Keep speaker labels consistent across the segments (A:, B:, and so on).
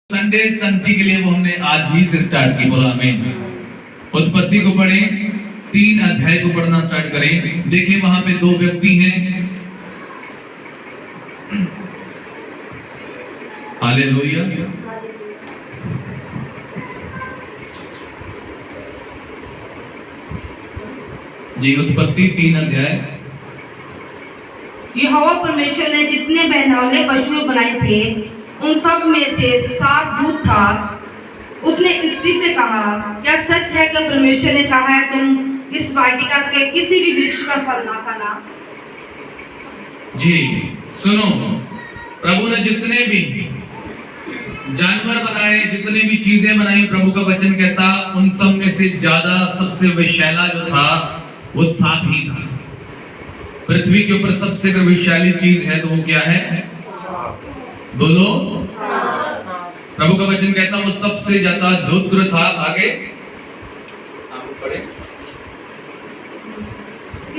A: Sunday संति के लिए वो हमने आज ही से स्टार्ट की। बोला आमीन। उत्पत्ति को पढ़ें, 3 अध्याय को पढ़ना स्टार्ट करें। देखिए वहां पे 2 व्यक्ति हैं। हालेलुया। जी, उत्पत्ति 3 अध्याय।
B: यहोवा परमेश्वर ने जितने बहनौले पशु बनाए थे उन सब में से 7 दूध था। उसने स्त्री से कहा, क्या सच है कि परमेश्वर ने कहा है तुम इस वाटिका के किसी भी वृक्ष का फल ना खाना?
A: जी सुनो, प्रभु ने जितने भी जानवर बनाए, जितने भी चीजें बनाई, प्रभु का वचन कहता उन सब में से ज्यादा सबसे विषैला जो था वो सांप ही था। पृथ्वी के ऊपर सबसे अगर विषैली चीज है तो वो क्या है? बोलो। प्रभु का वचन कहता वो सबसे ज्यादा धूर्त था। आगे पढ़े।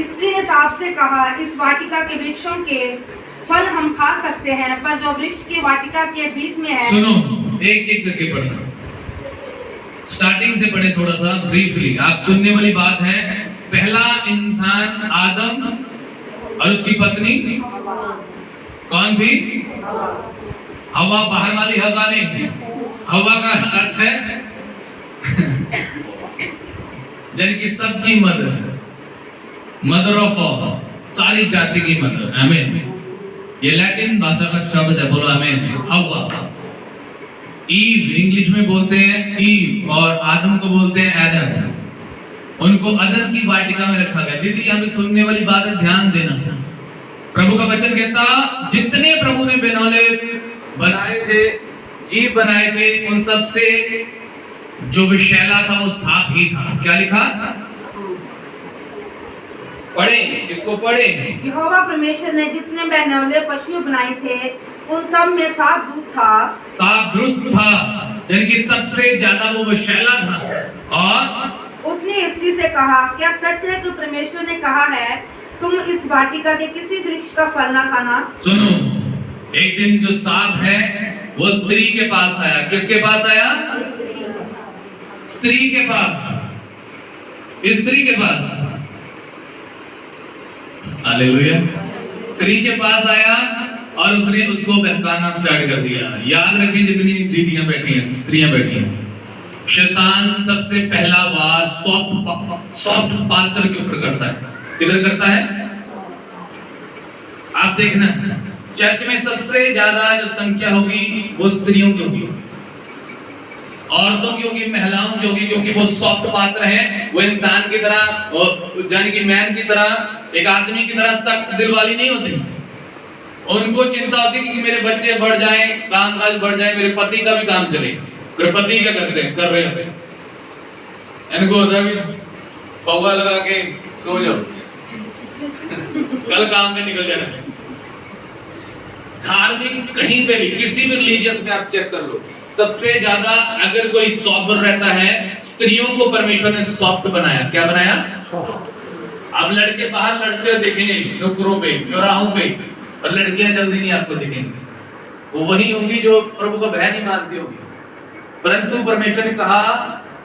B: स्त्री ने सांप से कहा, इस वाटिका के वृक्षों के फल हम खा सकते हैं, पर जो वृक्ष की वाटिका के बीच में है।
A: सुनो, एक एक करके पढ़ना, स्टार्टिंग से पढ़े थोड़ा सा ब्रीफली। आप सुनने वाली बात है, पहला इंसान आदम और उसकी पत्नी कौन थी? हवा। बाहर वाली हवा नहीं, हवा का अर्थ है यानी कि सबकी मदर ऑफ ऑल, सारी जाति की मदर। आमीन। ये लैटिन भाषा का शब्द है, बोलो आमीन। हवा। ईव इंग्लिश में बोलते हैं ईव, और आदम को बोलते हैं एडम। उनको अदन की वाटिका में रखा गया। दीदी यहाँ पे सुनने वाली बात है, ध्यान देना। प्रभु का वचन कहता जितने प्रभु ने बेनौले बनाए थे, जीव बनाए थे, उन सब से जो विषैला था वो सांप ही था। क्या लिखा? पढ़े, इसको पढ़े।
B: यहोवा परमेश्वर ने जितने बेनौले पशु बनाए थे उन सब में 7 दूध था।
A: सांप द्रुत था, यानी कि सबसे ज्यादा वो विषैला था। और
B: उसने स्त्री से कहा, क्या सच है कि परमेश्वर ने कहा है तुम इस वाटिका के किसी वृक्ष का फल ना खाना?
A: सुनो, एक दिन जो सांप है वो स्त्री के पास आया। किसके पास आया? स्त्री के पास। स्त्री के पास। हालेलुया। स्त्री के पास आया और उसने उसको बहकाना स्टार्ट कर दिया। याद रखें, जितनी दीदियां बैठी हैं, स्त्रियां बैठी हैं, शैतान सबसे पहला वार सॉफ्ट पात्र के ऊपर करता है। किधर करता है? आप देखना, चर्च में सबसे ज्यादा जो संख्या होगी वो स्त्रियों की होगी, औरतों की होगी, महिलाओं की होगी, क्योंकि वो सॉफ्ट पात्र हैं। वो इंसान की तरह, यानी कि मैन की तरह, एक आदमी की तरह सख्त दिल वाली नहीं होती। उनको चिंता होती है कि मेरे बच्चे बढ़ जाएं, कामकाज बढ़ जाए, मेरे पति का भी काम चले। फिर पति क्या करते हैं? कर रहे होते हैं, इनको होता है पौवा लगा के सो जाओ, कल काम में निकल जाना। धार्मिक कहीं पे भी, किसी भी रिलीजियस में आप चेक कर लो, सबसे ज्यादा अगर कोई सॉबर रहता है, स्त्रियों को परमेश्वर ने सॉफ्ट बनाया। क्या बनाया? अब लड़के बाहर लड़ते हुए देखेंगे नुक्करों पे, चौराहों पे, और लड़कियां जल्दी नहीं आपको दिखेंगी। वो वही होंगी जो प्रभु को भय नहीं मानती होगी। परंतु परमेश्वर ने कहा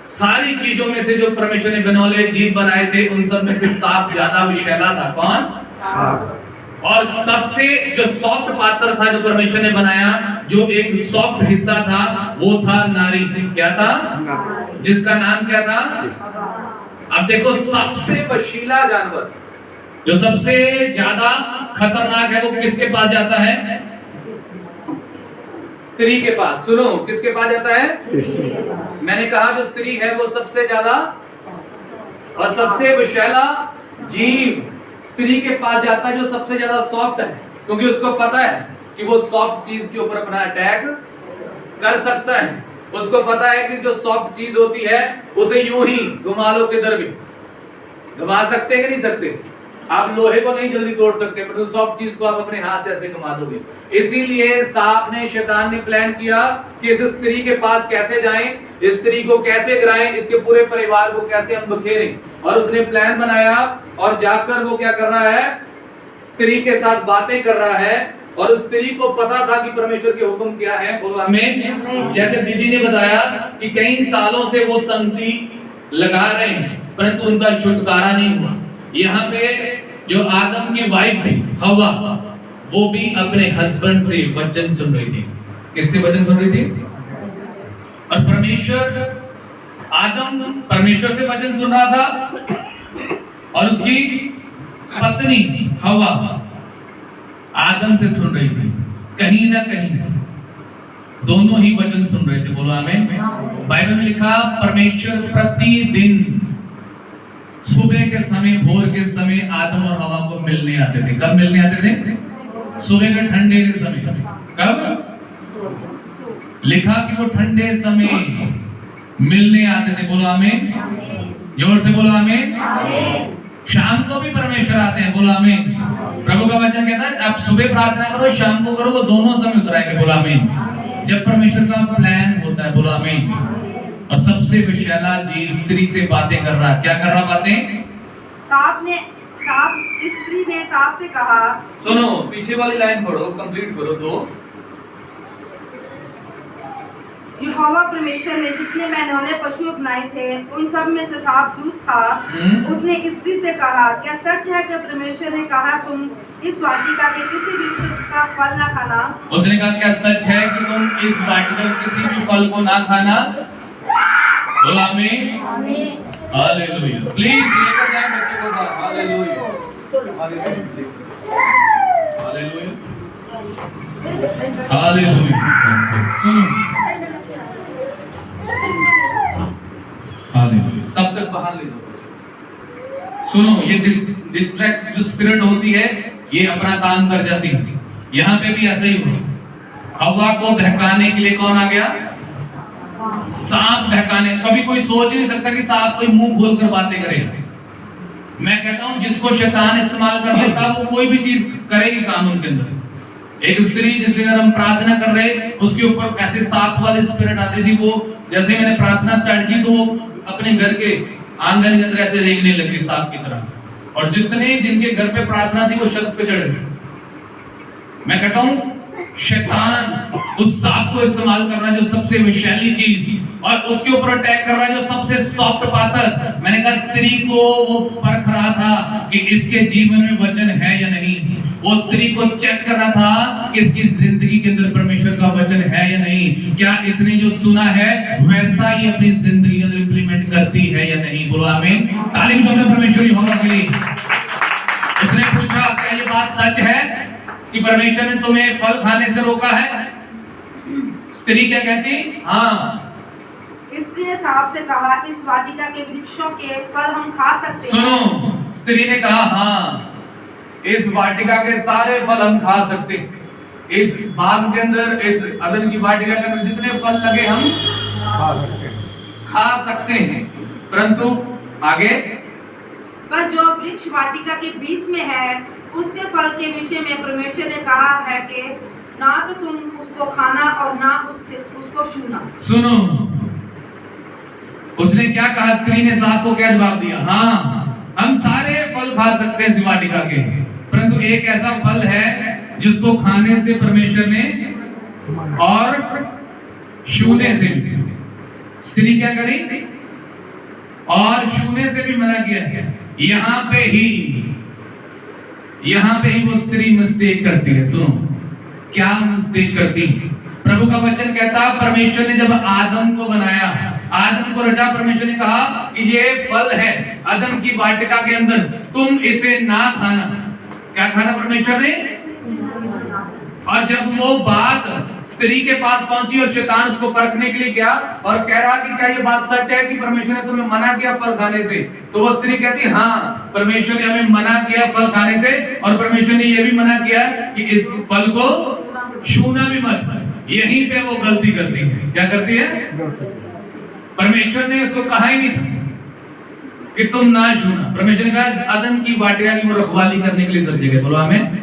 A: सारी चीजों में से जो परमेश्वर ने बेनौले जीव बनाए थे उन सब में से सांप ज्यादा विषैला था। कौन? और सबसे जो सॉफ्ट पात्र था जो परमेश्वर ने बनाया, जो एक सॉफ्ट हिस्सा था, वो था नारी। क्या था? जिसका नाम क्या था? अब देखो, सबसे वशीला जानवर, जो सबसे ज्यादा खतरनाक है, वो किसके पास जाता है? स्त्री के पास। सुनो, किसके पास जाता है? मैंने कहा जो स्त्री है वो सबसे ज्यादा और सबसे विषैला जीव स्त्री के पास जाता है, जो सबसे ज्यादा सॉफ्ट है, क्योंकि उसको पता है कि वो सॉफ्ट चीज के ऊपर अपना अटैक कर सकता है। उसको पता है कि जो सॉफ्ट चीज होती है उसे यूं ही घुमा लो किधर भी, घुमा सकते हैं कि नहीं सकते? आप लोहे को नहीं जल्दी तोड़ सकते, पर सॉफ्ट चीज को आप अपने हाथ से ऐसे घुमा दोगे। इसीलिए सांप ने, शैतान ने प्लान किया कि इस स्त्री के पास कैसे जाएं, इस स्त्री को कैसे गिराएं, इसके पूरे परिवार को कैसे हम बखेरें। और उसने प्लान बनाया और जाकर वो क्या कर रहा है? स्त्री के साथ बातें कर रहा है और उस स्त्री को पता था कि परमेश्वर के हुक्म क्या है, बोलो आमीन। जैसे दीदी ने बताया कि कई सालों से वो संगति लगा रहे हैं परंतु उनका छुटकारा नहीं हुआ। यहाँ पे जो आदम की वाइफ थी हवा, वो भी अपने हस्बैंड से वचन सुन रही थी। किससे वचन सुन रही थी? और आदम परमेश्वर से वचन सुन रहा था और उसकी पत्नी हवा आदम से सुन रही थी। कहीं ना कहीं दोनों ही वचन सुन रहे थे, बोलो आमीन। बाइबल में लिखा परमेश्वर प्रतिदिन सुबह के समय, भोर के समय आदम और हवा को मिलने आते थे। कब मिलने आते थे? सुबह के ठंडे के समय। कब लिखा कि वो ठंडे समय मिलने आते थे, बोलो आमीन। जोर से बोलो आमीन। शाम को भी परमेश्वर आते हैं, बोलो आमीन। प्रभु का वचन कहता है आप सुबह प्रार्थना करो, शाम को करो, वो दोनों समय उतर आएंगे, बोलो आमीन। जब परमेश्वर का प्लान होता है, बोलो आमीन। और सबसे विशाला जीव स्त्री से बातें कर रहा, क्या कर रहा बातें?
B: स्त्री ने सांप से कहा,
A: सुनो पीछे वाली लाइन पढ़ो, कंप्लीट करो दो।
B: यहोवा परमेश्वर ने जितने मैंने पशु बनाए थे उन सब में से सांप दूत था। उसने स्त्री से कहा, क्या सच है कि परमेश्वर ने कहा तुम इस वाटिका के किसी वृक्ष का फल ना खाना?
A: उसने कहा क्या सच है कि तुम इस वाटिका के किसी भी फल को ना खाना? बोलो आमीन। हालेलुया। प्लीज लेकर जाएं बच्चे को बाहर। हालेलुया। हालेलुया। हालेलुया। सुनो, हालेलुया। तब तक बाहर ले जाओ। सुनो, ये डिस्ट्रैक्ट जो स्पिरिट होती है ये अपना काम कर जाती है। यहाँ पे भी ऐसा ही हुआ। हवा को बहकाने के लिए कौन आ गया? सांप बहकाने। कभी कोई सोच नहीं सकता कि सांप कोई मुंह खोलकर बातें करे। मैं कहता हूं जिसको शैतान इस्तेमाल कर लेता वो कोई भी चीज करेगी काम उनके अंदर। एक स्त्री जिसके अगर हम प्रार्थना कर रहे उसके ऊपर ऐसे सांप वाले स्पिरिट आते थी, वो जैसे मैंने प्रार्थना स्टार्ट की तो वो अपने घर के आंगन के अंदर ऐसे रेंगने लगी सांप की तरह। और जिनके घर पे प्रार्थना थी वो छत पे चढ़ गए। मैं कहता हूं शैतान उस सांप को इस्तेमाल कर रहा है जो सबसे विषैली चीज, और उसके ऊपर अटैक कर रहा है जो सबसे सॉफ्ट पातर। मैंने कहा स्त्री को वो परख रहा था कि इसके जीवन में वचन है या नहीं। वो स्त्री को चेक कर रहा था कि इसकी जिंदगी के अंदर परमेश्वर का वचन है या नहीं। क्या इसने जो सुना है वैसा ही अपनी जिंदगी के अंदर इंप्लीमेंट करती है या नहीं? बोलो आमीन। तालीम जो हमने परमेश्वर यहोवा के लिए। उसने पूछा क्या ये बात सच है कि परमेश्वर ने तुम्हें फल खाने से रोका है? स्त्री क्या कहती? हाँ।
B: स्त्री ने सांप से कहा, इस वाटिका के वृक्षों के फल हम खा सकते हैं?
A: सुनो, स्त्री ने कहा हाँ, इस वाटिका के सारे फल हम खा सकते हैं। इस बाग के अंदर, इस अदन की वाटिका के अंदर जितने फल लगे हम खा सकते हैं। परंतु आगे,
B: पर जो वृक्ष वाटिका के बीच में है उसके फल के विषय में परमेश्वर ने कहा है कि ना तो तुम उसको खाना और ना उसको छूना।
A: सुनो, उसने क्या कहा? स्त्री ने सांप को क्या जवाब दिया? हाँ, हम सारे फल खा सकते हैं इस वाटिका के, परंतु एक ऐसा फल है जिसको खाने से परमेश्वर ने और छूने से भी। स्त्री क्या करी? और छूने से भी मना किया। यहाँ पे ही वो स्त्री मिस्टेक करती है। सुनो क्या मिस्टेक करती है। प्रभु का वचन कहता है परमेश्वर ने जब आदम को बनाया, आदम को रचा, परमेश्वर ने कहा कि ये फल है अदन की वाटिका के अंदर, तुम इसे ना खाना। क्या खाना परमेश्वर ने? और जब वो बात स्त्री के पास पहुंची और शैतान उसको परखने के लिए गया और कह रहा कि क्या ये बात सच है कि परमेश्वर ने तुम्हें मना किया फल खाने से? तो वो स्त्री कहती हाँ, परमेश्वर ने हमें मना किया फल खाने से, और परमेश्वर ने यह भी मना किया कि इस फल को छूना भी मत। यहीं पे वो गलती करती है। क्या करती है? परमेश्वर ने उसको कहा ही नहीं था कि तुम ना छूना। परमेश्वर ने कहा अदन की वाटिका की वो रखवाली करने के लिए सर्जे गए। बोलो आमीन।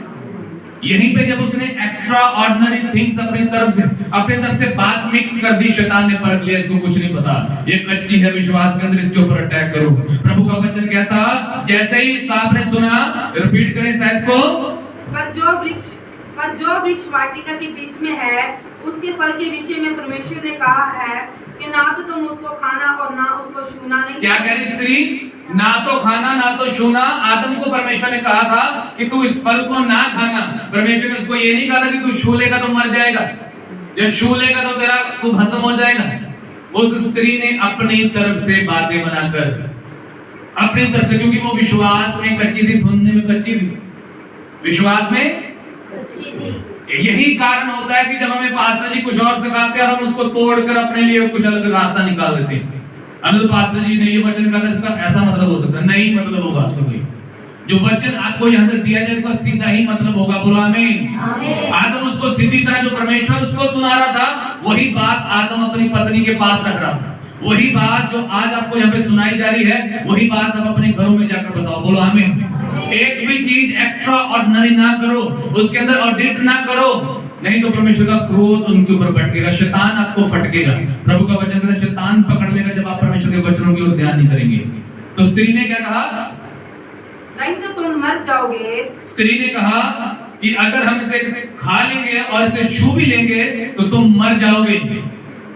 A: यहीं पे जब उसने एक्स्ट्रा ऑर्डिनरी थिंग्स अपनी तरफ से बात मिक्स कर दी, शैतान ने परख लिया इसको कुछ नहीं पता, ये कच्ची है विश्वास के अंदर, इसके ऊपर अटैक करो। प्रभु का वचन कहता जैसे ही सांप ने सुना, रिपीट करें शायद को,
B: पर जो वृक्ष पर जो वृक्ष वाटिका के बीच में है उसके फल के विषय में परमेश्वर ने कहा है कि ना तो तुम उसको खाना और ना उसको छूना नहीं।
A: क्या कह रही स्त्री? ना तो खाना ना तो छूना। आदम को परमेश्वर ने कहा था कि तू इस फल को ना खाना। परमेश्वर ने उसको ये नहीं कहा था कि तू छू लेगा तो मर जाएगा, जब छू लेगा तो तेरा तू भस्म हो जाएगा। उस स्त्री ने अपनी तरफ से बातें बनाकर, अपनी तरफ से, क्योंकि वो विश्वास में कच्ची थी, सुनने में कच्ची थी, विश्वास में। यही कारण होता है कि जब हमें पास्टर जी कुछ और सिखाते हैं और हम उसको तोड़कर अपने लिए कुछ अलग रास्ता निकाल देते हैं। हमें तो पास्टर जी ने ये वचन कहा था, इसका ऐसा मतलब हो सकता है, नहीं मतलब होगा उसका कोई। जो वचन आपको यहाँ से दिया जाए उसका सीधा ही मतलब होगा। बोलो आमीन। आदम उसको सीधी तरह, जो परमेश्वर उसको सुना रहा था वही बात आदम अपनी पत्नी के पास रख रहा था। वही बात जो आज आपको यहाँ पे सुनाई जा रही है वही बात आप अपने घरों में जाकर बताओ। बोलो आमीन। एक भी चीज एक्स्ट्रा ऑर्डिनरी ना करो, उसके अंदर ऑडिट ना करो, नहीं तो परमेश्वर का क्रोध उनके ऊपर भटकेगा, शैतान आपको फटकेगा। प्रभु का वचन कहता है शैतान पकड़ लेगा जब आप परमेश्वर के वचनों की ओर ध्यान नहीं करेंगे। तो स्त्री ने क्या कहा?
B: नहीं तो तुम मर जाओगे।
A: स्त्री ने कहा कि अगर हम इसे खा लेंगे और इसे छू भी लेंगे तो तुम मर जाओगे।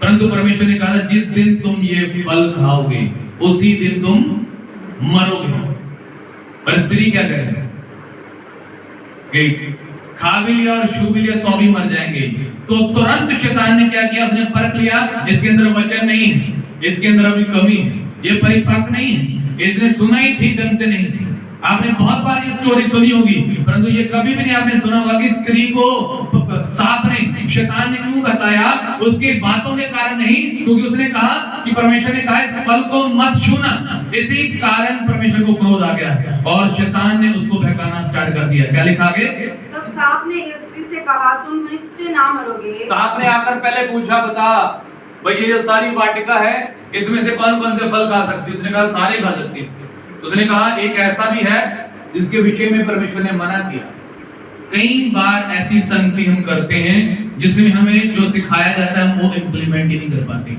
A: परंतु परमेश्वर ने कहा जिस दिन तुम ये फल खाओगे उसी दिन तुम मरोगे। पर स्त्री क्या करेगी? खा भी लिया और छू भी लिया तो भी मर जाएंगे। तो तुरंत शैतान ने क्या किया? उसने परख लिया, इसके अंदर वचन नहीं है, इसके अंदर अभी कमी है, ये परिपक्व नहीं है, इसने सुना ही ठीक ढंग से नहीं। आपने बहुत बार ये स्टोरी सुनी होगी, परंतु ये कभी भी नहीं आपने सुना होगा कि स्त्री को सांप ने, शैतान ने क्यों बताया? उसके बातों के कारण नहीं, क्योंकि उसने कहा कि परमेश्वर ने कहा इस फल को मत छूना। इसी कारण परमेश्वर को क्रोध आ गया और शैतान ने उसको बहकाना स्टार्ट कर दिया। क्या लिखा आगे?
B: तब सांप ने स्त्री से कहा तुम निश्चय ना मरोगे।
A: सांप ने आकर पहले पूछा, बता भाई ये जो सारी वाटिका है इसमें से कौन कौन से फल खा सकती है? उसने कहा सारे खा सकती है। उसने कहा एक ऐसा भी है जिसके विषय में परमेश्वर ने मना किया। कई बार ऐसी संगति हम करते हैं जिसमें हमें जो सिखाया जाता है वो इम्प्लीमेंट ही नहीं कर पाते।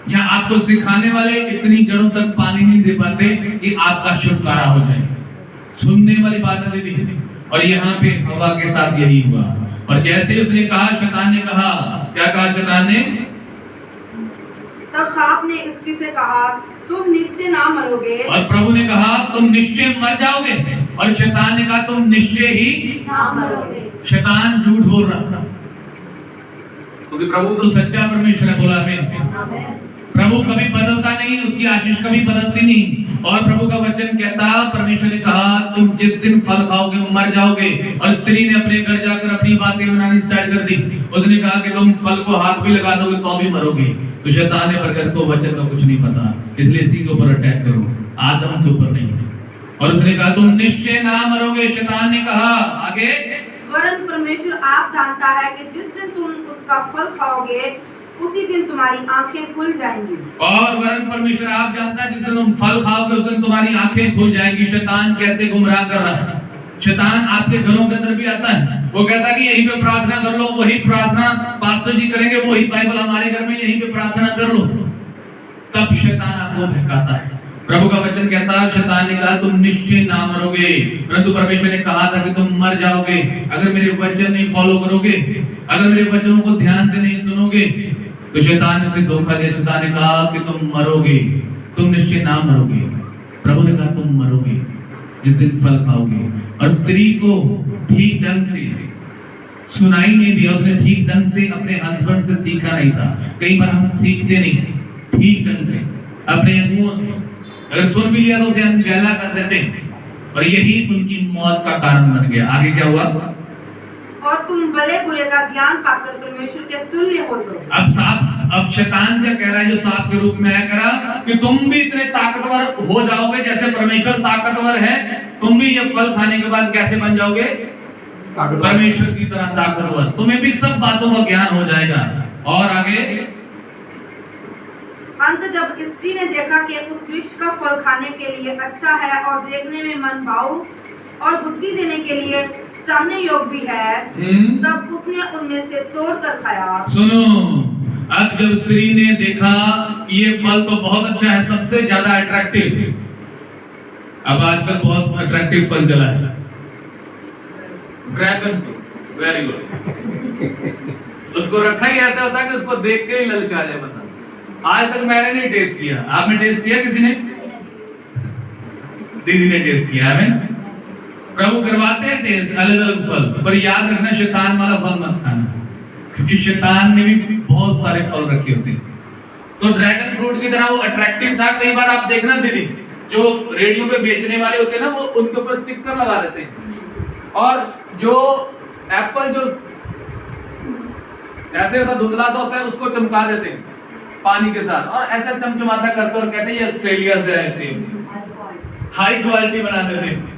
A: जहां आपको सिखाने वाले इतनी जड़ों तक पानी नहीं दे पाते कि आपका छुटकारा हो जाए। सुनने वाली बात दे दी और यहाँ पे हवा के साथ यही हुआ। और जैसे उसने कहा, शैतान ने कहा, क्या कहा शैतान ने?
B: तब सांप ने स्त्री से कहा तुम निश्चय ना मरोगे।
A: और प्रभु ने कहा तुम निश्चय मर जाओगे। और शैतान ने कहा तुम निश्चय ही
B: ना मरोगे।
A: शैतान झूठ बोल रहा था, क्योंकि प्रभु तो सच्चा परमेश्वर है। बोला आमीन। प्रभु कभी बदलता नहीं, उसकी आशीष कभी बदलती नहीं। और प्रभु का वचन कहता, परमेश्वर ने कहा तुम जिस दिन फल खाओगे वो मर जाओगे। और स्त्री ने अपने घर जाकर अपनी बातें बनानी स्टार्ट कर दी। उसने कहा कि तुम फल को हाथ भी लगा दोगे तो भी मरोगे। तो शैतान ने पर इसको वचन का कुछ नहीं पता, इसलिए इसी के ऊपर अटैक करो, आदम के ऊपर नहीं। और उसने कहा तुम निश्चय ना मरोगे। शैतान ने कहा आगे,
B: वरन परमेश्वर आप जानता है कि जिस दिन तुम उसका फल खाओगे उसी दिन तुम्हारी आंखें खुल जाएंगी।
A: और वरन परमेश्वर आप जानता है जिस दिन तुम फल खाओगे उस दिन तुम्हारी आंखें खुल जाएंगी। शैतान कैसे गुमराह कर रहा है? शैतान आपके घरों के अंदर भी आता है, वो कहता है कि यहीं पे प्रार्थना कर लो, वही प्रार्थना पास्टर जी करेंगे, वही बाइबल हमारे घर में, यहीं पे प्रार्थना कर लो। तब शैतान आपको बहकाता है। प्रभु का वचन कहता है, शैतान ने कहा तुम निश्चय ना मरोगे, परंतु परमेश्वर ने कहा था कि तुम मर जाओगे अगर मेरे वचन नहीं फॉलो करोगे, अगर मेरे वचनों को ध्यान से नहीं सुनोगे। तो शैतान ने उसे धोखा दिया। शैतान ने कहा कि तुम मरोगे, तुम निश्चय ना मरोगे। प्रभु ने कहा तुम मरोगे जिस दिन फल खाओगे। और स्त्री को ठीक ढंग से सुनाई नहीं दिया, उसने ठीक ढंग से अपने हस्बैंड से सीखा नहीं था। कई बार हम सीखते नहीं ठीक ढंग से अपने अगुओं से, अगर सुन भी लिया तो उसे अनगैला कर देते हैं और यही उनकी मौत का कारण बन गया। आगे क्या हुआ?
B: और तुम भले बुरे का ज्ञान पाकर परमेश्वर के तुल्य हो जाओ।
A: अब शैतान क्या कह रहा है जो सांप के रूप में आया, करा कि तुम भी इतने ताकतवर हो जाओगे जैसे परमेश्वर ताकतवर है। तुम भी ये फल खाने के बाद कैसे बन जाओगे? परमेश्वर की तरह ताकतवर। तुम्हें भी सब बातों का ज्ञान हो जाएगा। और आगे,
B: अंत जब स्त्री ने देखा कि उस वृक्ष का फल खाने के लिए अच्छा है और देखने में मन भाऊ और बुद्धि देने के लिए चाहने योग्य भी है, तब उसने उनमें से तोड़कर खाया।
A: सुनो, अब जब स्त्री ने देखा कि ये फल तो बहुत अच्छा है, सबसे ज्यादा अट्रैक्टिव, अब आजकल बहुत अट्रैक्टिव फल चला है ड्रैगन फ्रूट। Very good. उसको रखा ही ऐसा होता है कि उसको देख के ही ललचा जाए बंदा। आज तक मैंने नहीं टेस्ट किया, आपने टेस्ट किया किसी ने? दीदी ने टेस्ट किया है। प्रभु करवाते हैं टेस्ट अलग अलग फल, पर याद रखना शैतान वाला फल मत खाना, क्योंकि शैतान ने भी बहुत सारे फल रखे होते हैं। तो ड्रैगन फ्रूट की तरह वो अट्रैक्टिव था। कई बार आप देखना दीदी, जो रेडियो पे बेचने वाले होते हैं ना, वो उनके ऊपर स्टिकर लगा देते हैं, और जो एप्पल जो ऐसे होता धुंधला सा होता है उसको चमका देते हैं पानी के साथ, और ऐसा चमचमाता करते और कहते हैं ये ऑस्ट्रेलिया से है, ऐसे हाई क्वालिटी बना देते हैं।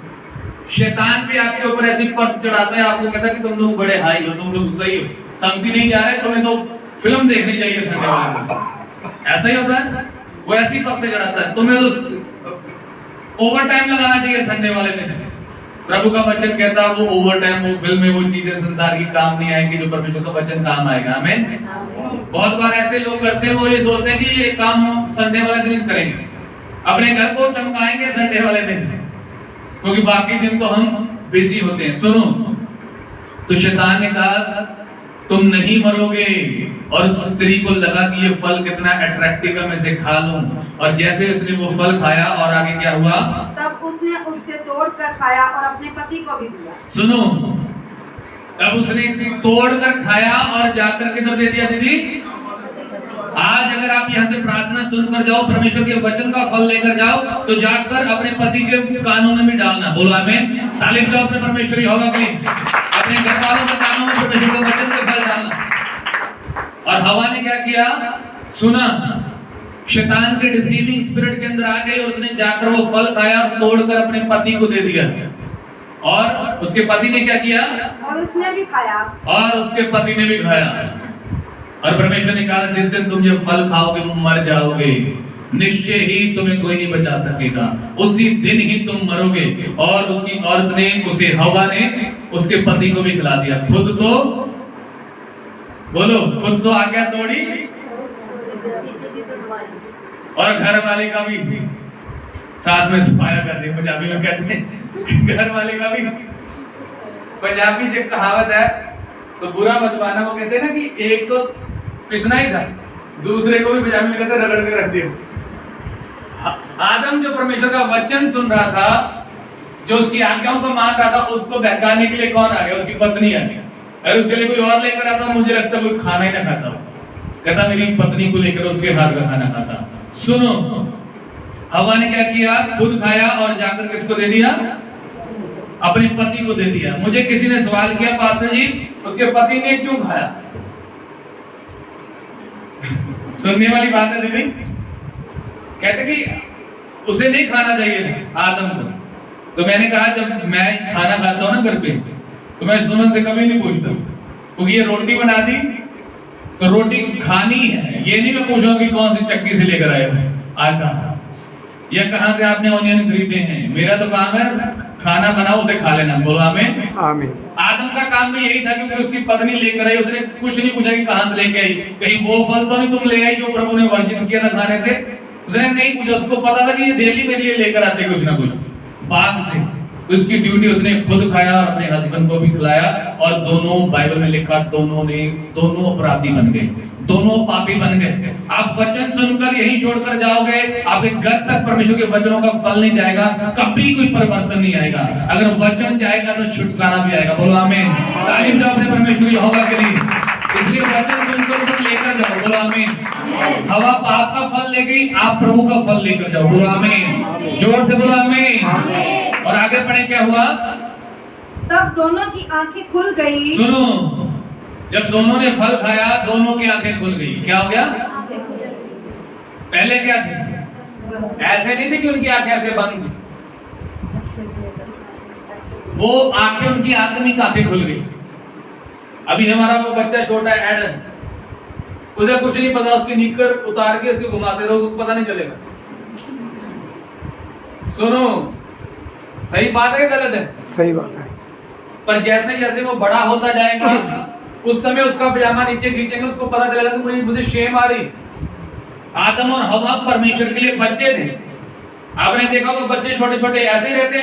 A: शैतान भी आपके ऊपर ऐसी परत चढ़ाता है, आपको कहता है कि तुम लोग बड़े हाई हो, तुम लोग सही हो, संगति नहीं जा रहे, तुम्हें तो फिल्म देखनी चाहिए संडे वाले दिन। ऐसा ही होता है, वो ऐसी परतें चढ़ाता है, तुम्हें तो ओवर टाइम लगाना चाहिए संडे वाले दिन। प्रभु का वचन कहता है वो ओवर टाइम, वो फिल्म में वो चीजें संसार की काम नहीं आएंगी, जो परमेश्वर का वचन काम आएगा। आमीन। बहुत बार ऐसे लोग करते हैं, वो ये सोचते हैं कि ये काम संडे वाले दिन करेंगे, अपने घर को चमकाएंगे संडे वाले दिन, क्योंकि बाकी दिन तो हम बिजी होते हैं। सुनो, तो शैतान ने कहा तुम नहीं मरोगे, और उस स्त्री को लगा कि ये फल कितना अट्रैक्टिव है, मैं इसे खा लूं, और जैसे उसने वो फल खाया, और आगे क्या हुआ?
B: तब उसने उससे तोड़कर खाया और अपने पति को भी दिया।
A: सुनो, तब उसने तोड़कर खाया और जाकर किधर दे दिया दीदी? आज अगर आप यहाँ से प्रार्थना सुनकर जाओ, परमेश्वर के वचन का फल लेकर जाओ, तो जाकर अपने पति के कानों में भी डालना। बोलो आमीन। ताली बजाओ अपने परमेश्वर यहोवा के लिए, अपने घर वालों के कानों में परमेश्वर के वचन के फल डालना। और हवा ने क्या किया? सुना, शैतान के डिसीविंग स्पिरिट के अंदर आ गई, और उसने जाकर वो फल खाया और तोड़कर अपने पति को दे दिया, और उसके पति ने क्या किया?
B: और उसने भी खाया,
A: और उसके पति ने भी खाया। और परमेश्वर ने कहा जिस दिन तुम ये फल खाओगे मर जाओगे, निश्चय ही तुम्हें कोई नहीं बचा सकेगा, उसी दिन ही तुम मरोगे। और उसकी औरत ने, उसे हवा ने, उसके पति को भी खिला दिया। खुद तो बोलो, खुद तो आज्ञा तोड़ी, और घर वाले का भी साथ में सुपाया कर दी। पंजाबी में कहते हैं घर वाले का भी। पंजाबी जो कहावत है, तो बुरा मत माना, वो कहते हैं ना कि एक तो पिसना ही था, दूसरे को भी पंजाबी में कहते रगड़ के रख दिया। आदम जो परमेश्वर का वचन सुन रहा था, जो उसकी आज्ञाओं को मान रहा था, उसको बहकाने के लिए कौन आ गया? उसकी पत्नी आ गई। अरे उसके लिए कोई और लेकर आता, मुझे लगता कोई खाना ही ना खाता, कहता मेरी पत्नी को लेकर उसके हाथ का खाना खाता। सुनो, हवा ने क्या किया? खुद खाया और जाकर किसको दे दिया? अपने पति को दे दिया। मुझे किसी ने सवाल किया, पास्टर जी उसके पति ने क्यों खाया? सुनने वाली बात है दीदी। कहते कि उसे नहीं खाना चाहिए था आदम को। तो मैंने कहा जब मैं खाना खाता हूं ना घर पे, तो मैं सुमन से कभी नहीं पूछता, क्योंकि ये रोटी बना दी तो रोटी खानी है, ये नहीं मैं पूछूंगा कि कौन सी चक्की से लेकर आए हो आटा, या कहां से आपने ऑनियन खरीदे हैं। मेरा तो काम है खाना बनाओ, उसे खा लेना। बोलो आमीन। आमीन। आदम का काम भी यही था, क्योंकि उसकी पत्नी लेकर आई, उसने कुछ नहीं पूछा कि कहां से लेके आई, कहीं वो फल तो नहीं तुम ले आई जो प्रभु ने वर्जित किया था खाने से। उसने नहीं पूछा, उसको पता था कि ये डेली मेरे लिए लेकर आते कुछ ना कुछ बाग से। तो इसकी ड्यूटी उसने खुद खाया और अपने हस्बैंड को भी खिलाया, और दोनों, बाइबल में लिखा, दोनों अपराधी बन गए, दोनों पापी बन गए। आप वचन सुनकर यही छोड़कर जाओगे, आपके घर तक परमेश्वर के वचनों का फल नहीं जाएगा, कभी कोई परिवर्तन नहीं आएगा। अगर वचन जाएगा तो छुटकारा भी आएगा। बोलो आमीन। ताली बजाओ अपने परमेश्वर यहोवा के लिए। इसलिए वचन सुनकर उसे लेकर जाओ। बोलो आमीन। हवा पाप का फल ले गई, आप प्रभु का फल लेकर जाओ। बोलो आमीन। जोर से बोलो आमीन। और आगे पढ़े क्या हुआ?
B: तब दोनों की आंखें खुल गई।
A: सुनो, जब दोनों ने फल खाया, दोनों की आंखें खुल गई। क्या हो गया? पहले क्या थे? ऐसे नहीं थे कि उनकी आंखें ऐसे बंद थी, वो आंखें, उनकी आत्मिक आंखें खुल गई। अभी हमारा वो बच्चा छोटा है एडन, उसे कुछ नहीं पता, उसकी निक्कर उतार के उसको घुमाते रहो, पता नहीं चलेगा। सुनो, सही बात है कि गलत है?
C: सही बात है।
A: पर जैसे जैसे वो बड़ा होता जाएगा, उस समय उसका पजामा नीचे खींचेंगे, उसको पता चलेगा कि मुझे शेम आ रही। आदम और हवा परमेश्वर के लिए बच्चे थे। आपने देखा वो बच्चे छोटे छोटे ऐसे ही रहते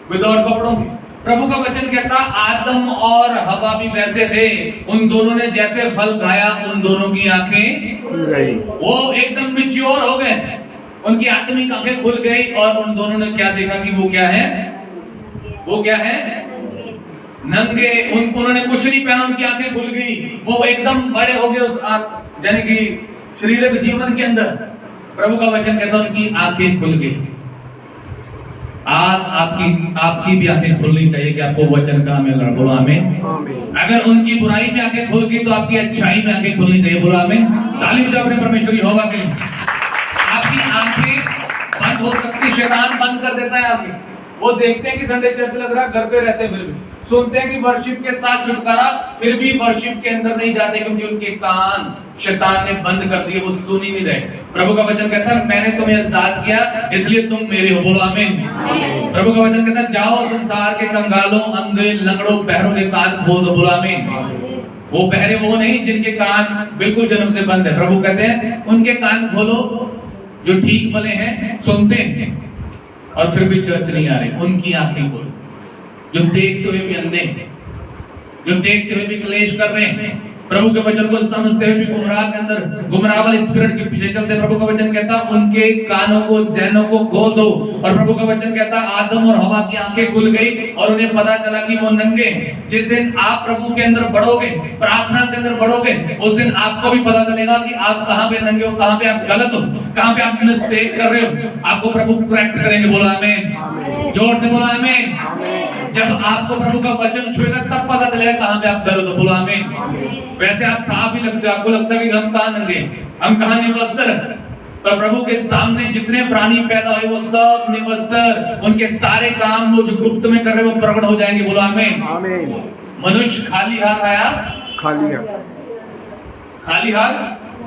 A: विदाउट कपड़ों के, प्रभु का वचन कहता आदम और हवा भी वैसे थे, उन दोनों ने जैसे फल खाया उन दोनों की आंखें
C: खुल गई।
A: वो एकदम मैच्योर हो गए, उनकी आत्मिक आंखें खुल गई और उन दोनों ने क्या देखा कि वो क्या है, वो क्या है, नंगे। उन्होंने कुछ नहीं पहना, उनकी आंखें खुल गई, वो एकदम बड़े हो गए उस यानी कि शारीरिक जीवन के अंदर। प्रभु का वचन कहता उनकी आंखें खुल गई। आज आपकी भी आंखें खुलनी चाहिए कि आपको वचन कहाँ मिल रहा है, बोलो आमीन। अगर उनकी बुराई में आंखें खुल गई तो आपकी अच्छाई में आंखें खुलनी चाहिए, बोलो आमीन। ताली बजाओ अपने परमेश्वर यहोवा के लिए। आपकी आंखें बंद हो सकती, शैतान बंद कर देता है आंखें। वो देखते हैं कि संडे चर्च लग रहा है, घर पे रहते हैं, फिर भी सुनते हैं कि वर्शिप के साथ छुटकारा, फिर भी वर्शिप के अंदर नहीं जाते क्योंकि उनके कान शैतान ने बंद कर दिए, वो सुन ही नहीं रहे। प्रभु का वचन कहता है मैंने तुम्हें आजाद किया इसलिए तुम मेरे हो, बोलो आमीन। प्रभु का वचन कहता है जाओ संसार के कंगालों, अंधे, लंगड़ों, बहरों के कान खोल दो, बोलो आमीन। वो बहरे वो नहीं जिनके कान बिल्कुल जन्म से बंद है। प्रभु कहते हैं उनके कान खोलो जो ठीक भले हैं, सुनते हैं और फिर भी चर्च नहीं आ रहे। उनकी आंखें खोलो जो देखते हुए भी अंधे हैं, जो देखते हुए भी क्लेश कर रहे हैं, प्रभु के वचन को समझते हुए भी गुमराह के अंदर गुमराह वाले स्पिरिट के पीछे चलते। प्रभु का वचन कहता उनके कानों को, जहनों को खोल दो। और प्रभु का वचन कहता आदम और हवा की आंखें खुल गई और उन्हें पता चला कि वो नंगे हैं। जिस दिन आप प्रभु के अंदर बढ़ोगे, प्रार्थना के अंदर बढ़ोगे, उस दिन आपको भी पता चलेगा कि आप कहां पे नंगे हो, कहां पे आप गलत हो, कहां पे आप मिस्टेक कर रहे हो। आपको प्रभु करेक्ट करेंगे, बोलो आमीन। जोर से बोलो आमीन। जब आपको प्रभु का वचन छुएगा तब पता चलेगा कहां पे आप गलत हो, बोलो आमीन। वैसे आप साफ ही लगते हो, आपको लगता है कि हम कहां नंगे, हम कहां निवस्त्र, पर प्रभु के सामने जितने प्राणी पैदा हुए वो सब निवस्त्र, उनके सारे काम वो जो गुप्त में कर रहे वो प्रकट हो जाएंगे, बोलो आमीन। मनुष्य खाली हाथ आया, खाली हाथ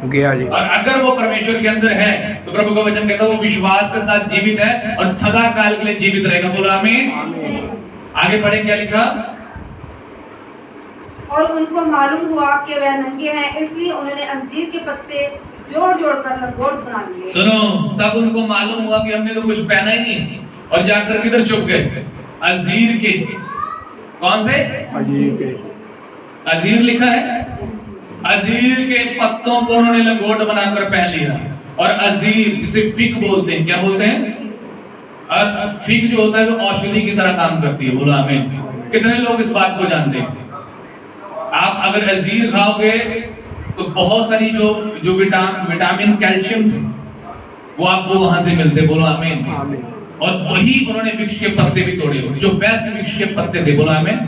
C: गया जी।
A: और अगर वो परमेश्वर के अंदर है तो प्रभु का वचन कहता है वो विश्वास के साथ जीवित है और सदा काल के लिए जीवित रहेगा, बोलो आमीन। आगे पढ़े क्या लिखा,
B: और उनको मालूम हुआ कि वह नंगे हैं, इसलिए उन्होंने अंजीर के पत्ते जोड़ जोड़ कर लंगोट बना लिए।
A: सुनो, तब उनको मालूम हुआ कि हमने तो कुछ पहना ही नहीं और जाकर किधर छुप गए, अंजीर के, कौन से
C: अंजीर के,
A: अंजीर लिखा है, अंजीर के पत्तों को उन्होंने लंगोट बनाकर पहन लिया। और अंजीर जिसे फिग बोलते हैं, क्या बोलते हैं, और फिग जो होता है वो औषधि की तरह काम करती है, बोलो आमीन। कितने लोग इस बात को जानते हैं। आप अगर अंजीर खाओगे तो बहुत सारी जो विटामिन कैल्शियम है वो आपको वहां से मिलते, बोलो आमीन। और वही उन्होंने वृक्ष के पत्ते भी तोड़े, जो बेस्ट वृक्ष के पत्ते थे, बोलो आमीन।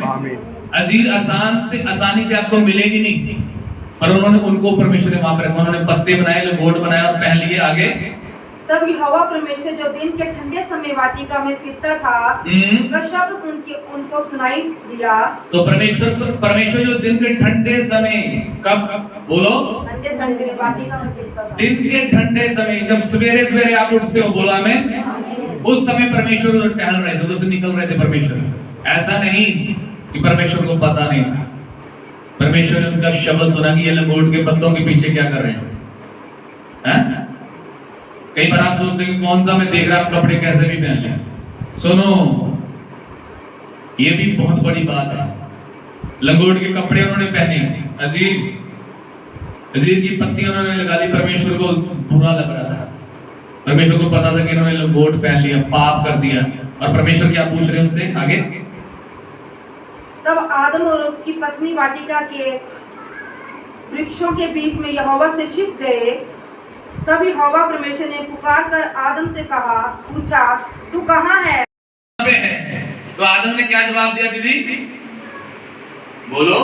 A: अंजीर आसानी से आपको मिलेगी नहीं, पर उन्होंने उनको परमेश्वर ने वहां पर रखा, उन्होंने पत्ते बनाए, लंगोट बनाया और पहन लिए। आगे
B: तब यहोवा परमेश्वर जो दिन के ठंडे समय वाटिका में फिरता था का शब्द उनको सुनाई दिया।
A: तो परमेश्वर जो दिन के ठंडे समय, कब बोलो,
B: ठंडे समय वाटिका में फिरता था,
A: दिन के ठंडे समय, जब सवेरे सवेरे आप उठते हो, बोलो आमीन। उस समय परमेश्वर उधर टहल रहे थे, उधर से निकल रहे थे परमेश्वर। ऐसा नहीं कि परमेश्वर को पता नहीं था, परमेश्वर ने उनका शब्द सुना कि ये लंगोट के पत्तों के पीछे क्या कर रहे हैं। कई बार आप सोचते हैं कि कौन सा मैं देख रहा हूं, कपड़े कैसे भी पहन लें। सुनो, ये भी बहुत बड़ी बात है। लंगोट के कपड़े उन्होंने पहने, अंजीर की पत्तियां उन्होंने लगा ली। परमेश्वर को बुरा लग रहा था, परमेश्वर को पता था कि इन्होंने लंगोट पहन लिया, पाप कर दिया। और परमेश्वर क्या पूछ रहे हैं उनसे आगे,
B: तब आदम और उसकी पत्नी वाटिका के वृक्षों के बीच में यहोवा से छिप गए। तब यहोवा परमेश्वर ने पुकार कर आदम से पूछा तू कहाँ है?
A: तो आदम ने क्या जवाब दिया दीदी, बोलो।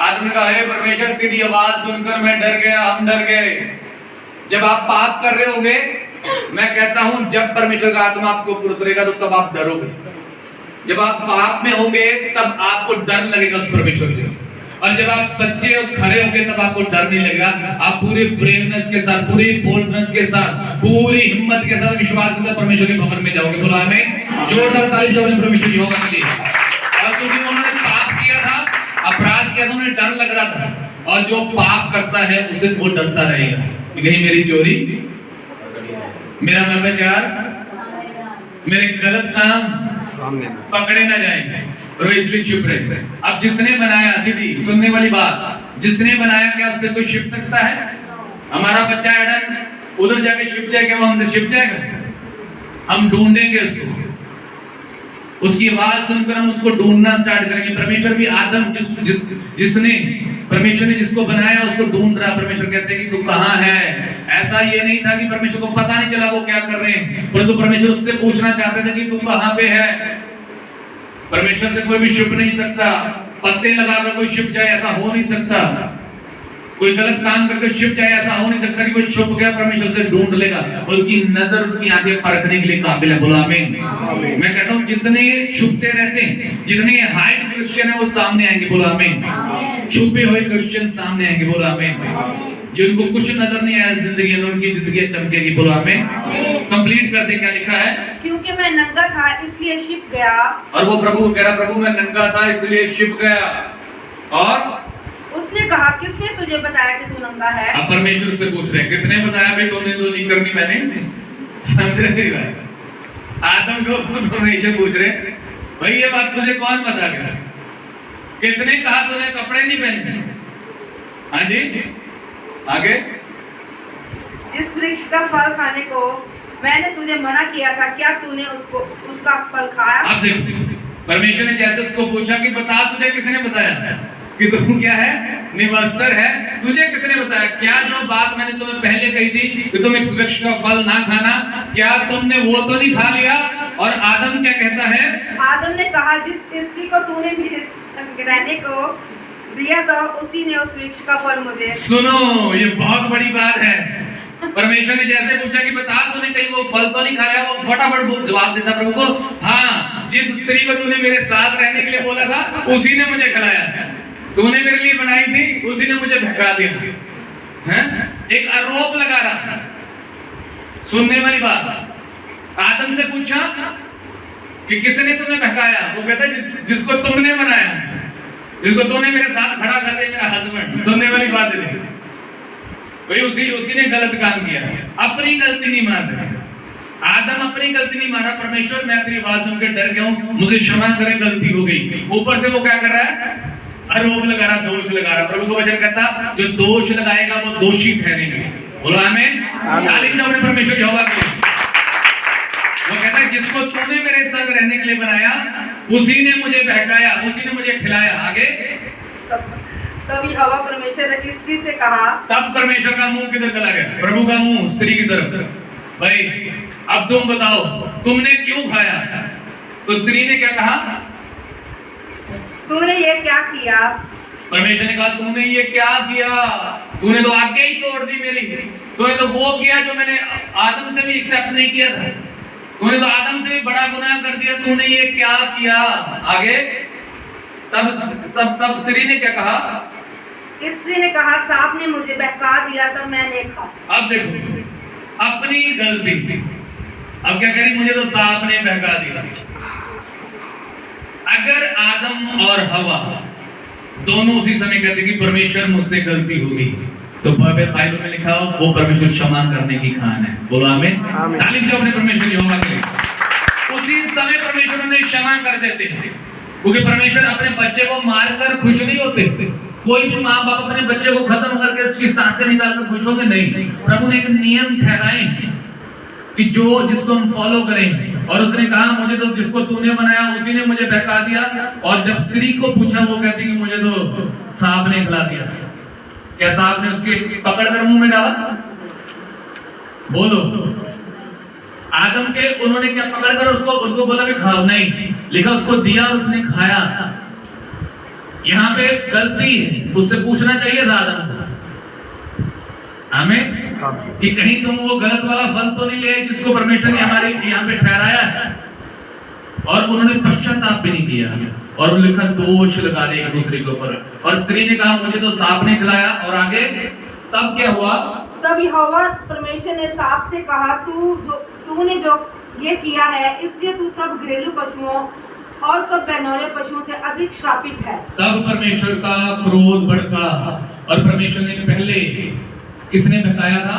A: आदम ने कहा हे परमेश्वर तेरी आवाज सुनकर मैं डर गया, हम डर गए। जब आप पाप कर रहे होगे, मैं कहता हूं जब परमेश्वर का आत्मा आपको ऊपर उतरेगा तो तब आप डरोगे। जब आप पाप में होंगे तब आपको डर लगेगा उस परमेश्वर से, और जब आप सच्चे और खरे होंगे तब आपको डर नहीं लगेगा। आप पूरे ब्रेवनेस के साथ, पूरी बोल्डनेस के साथ, पूरी हिम्मत के साथ, विश्वास के साथ परमेश्वर के भवन में जाओगे, बोलो आमीन। जोरदार ताली बजाओ परमेश्वर यहोवा के लिए। और क्योंकि उन्होंने पाप किया था, अपराध किया था, उन्हें डर लग रहा था, और जो पाप करता है उसे वो डरता रहेगा कि कहीं मेरी चोरी, मेरा व्यभिचार, मेरे गलत काम पकड़े ना जाएंगे। और वो इसलिए शिप रहे। अब जिसने बनाया, दीदी सुनने वाली बात, जिसने बनाया क्या उससे कोई शिप सकता है? हमारा बच्चा एडन उधर जाके शिप जाएगा, वो हमसे शिप जाएगा? हम ढूंढेंगे उसको, उसकी आवाज सुनकर हम उसको ढूंढना स्टार्ट करेंगे। परमेश्वर भी आदम जिसने परमेश्वर ने जिसको बनाया उसको ढूंढ रहा। परमेश्वर कहते हैं कि तू कहाँ है। ऐसा ये नहीं था कि परमेश्वर को पता नहीं चला वो क्या कर रहे हैं, परंतु परमेश्वर उससे पूछना चाहते थे कि तू कहाँ पे है। परमेश्वर से कोई भी छुप नहीं सकता, पत्ते लगाकर कोई छुप जाए ऐसा हो नहीं सकता, कोई गलत काम करके छुप जाए ऐसा हो नहीं सकता कि कोई छुप गया परमेश्वर से ढूंढ लेगा। उसकी नजर, उसकी आंखें परखने के लिए काबिल है। बोलो आमीन। मैं कहता हूँ जितने छुपते रहते हैं, जितने हाइड क्रिश्चियन है वो सामने आएंगे। बोलो आमीन। छुपे हुए क्रिश्चियन सामने आएंगे। बोलो आमीन। जिनको कुछ नजर नहीं आया जिंदगी में, उनकी जिंदगी चमकेगी। बोलो आमीन। कंप्लीट कर दे, क्या लिखा है?
B: क्योंकि मैं नंगा था इसलिए छिप गया। और
A: वो प्रभु को कह रहा, प्रभु मैं नंगा था इसलिए छिप गया। और
B: उसने कहा किसने तुझे बताया कि तू नंगा है?
A: अब परमेश्वर से पूछ रहे हैं किसने बताया भाई? तूने तो नहीं करनी, मैंने। समझ रहे भाई? आदम को परमेश्वर पूछ रहे भाई ये बात तुझे कौन बता गया? किसने कहा तूने कपड़े नहीं पहने? हाँ जी, आगे।
B: जिस वृक्ष का फल खाने को मैंने तुझे मना किया था, क्या तूने उसका फल खाया?
A: आप देखो, परमेश्वर ने जैसे उसको पूछा कि बता तुझे किसने बताया कि तुम क्या है? निवस्त्र है। तुझे किसने बताया? क्या जो बात मैंने तुम्हें पहले कही थी कि तुम इस वृक्ष का फल ना खाना, क्या तुमने वो तो नहीं खा लिया? और आदम क्या कहता है?
B: आदम ने कहा जिस स्त्री को तूने मेरे संग रहने को दिया था उसी ने उस वृक्ष का फल मुझे।
A: सुनो, ये बहुत बड़ी बात है। परमेश्वर ने जैसे पूछा कि बता तूने कहीं वो फल तो नहीं खाया, वो फटाफट जवाब देता प्रभु को, हाँ जिस स्त्री को तूने मेरे साथ रहने के लिए बोला था उसी ने मुझे खिलाया। तूने मेरे लिए बनाई थी, उसी ने मुझे भगा दिया। हैं? एक आरोप लगा रहा था। सुनने वाली बात। आदम से पूछा कि किसने तुम्हें भगाया? वो कहता है जिसको तुमने बनाया, जिसको तूने मेरे साथ खड़ा कर दिया, मेरा हस्बैंड। सुनने वाली बात है भाई, उसी ने गलत काम किया, अपनी गलती नहीं मान रहे। आदम अपनी गलती नहीं माना, परमेश्वर मैं तेरी आवाज सुनकर डर गया हूं, मुझे क्षमा करे, गलती हो गई। ऊपर से वो क्या कर रहा है? आरोप लगा रहा, दोष लगा रहा। प्रभु को वचन कहता जो दोष लगाएगा वो दोषी ठहरेंगे। बोलो आमीन। ताली बजाओ अपने परमेश्वर यहोवा को। वो कहता है जिसको तूने मेरे संग रहने के लिए बनाया उसी ने मुझे बहकाया, उसी ने मुझे खिलाया। आगे।
B: तब यहोवा परमेश्वर ने स्त्री से कहा,
A: तब परमेश्वर का मुंह किधर चला गया? प्रभु का मुंह स्त्री की तरफ। भाई अब तुम बताओ तुमने क्यों खाया? तो स्त्री ने क्या कहा?
B: तूने ये क्या किया?
A: परमेश्वर ने कहा तूने ये क्या किया? तूने तो आज्ञा ही तोड़ दी मेरी। तूने तो वो किया जो मैंने आदम से भी एक्सेप्ट नहीं किया था। तूने तो आदम से भी बड़ा गुनाह कर दिया। तूने ये क्या किया? आगे। तब स्त्री ने क्या कहा?
B: स्त्री ने कहा सांप ने मुझे बहका दिया तब मैंने खा।
A: अब देखो अपनी गलती। अब क्या करी? मुझे तो सांप ने बहका दिया। अगर आदम और हवा दोनों उसी समय कहते कि परमेश्वर मुझसे गलती हो गई, तो बाइबल में लिखा हो वो परमेश्वर क्षमा करने की खान है। बोलो आमीन। ताली बजाओ अपने परमेश्वर यहोवा के लिए। उसी समय परमेश्वर उन्हें क्षमा कर देते हैं, क्योंकि परमेश्वर अपने बच्चे को मारकर खुश नहीं होते। कोई भी माँ बाप अपने बच्चे को खत्म करके उसकी सांसें निकालकर खुश होंगे नहीं। प्रभु ने एक नियम ठहराए कि जो जिसको हम फॉलो करें। और उसने कहा मुझे तो जिसको तूने बनाया उसी ने मुझे बहका दिया। और जब स्त्री को पूछा वो कहती कि मुझे तो सांप ने खिला दिया। क्या सांप ने उसके पकड़कर मुंह में डाला? बोलो। आदम के उन्होंने क्या पकड़कर उसको बोला कि खाओ? नहीं, लिखा उसको दिया और उसने खाया। यहाँ पे गलती है, उससे पूछना चाहिए था आदम को। हमें कि कहीं तुम वो गलत वाला फल तो नहीं ले जिसको परमेश्वर ने हमारे यहाँ पे ठहराया है। और उन्होंने पश्चाताप भी नहीं किया और लिखा दोष लगा रहे एक दूसरे के ऊपर। और स्त्री ने कहा मुझे तो सांप ने खिलाया। और आगे तब क्या हुआ?
B: तब यहोवा परमेश्वर ने सांप से कहा तूने जो ये किया है इसलिए तू सब घरेलू पशुओं और सब बहनौले पशुओं से अधिक श्रापित है।
A: तब परमेश्वर का क्रोध भड़का और परमेश्वर ने पहले किसने बहकाया था?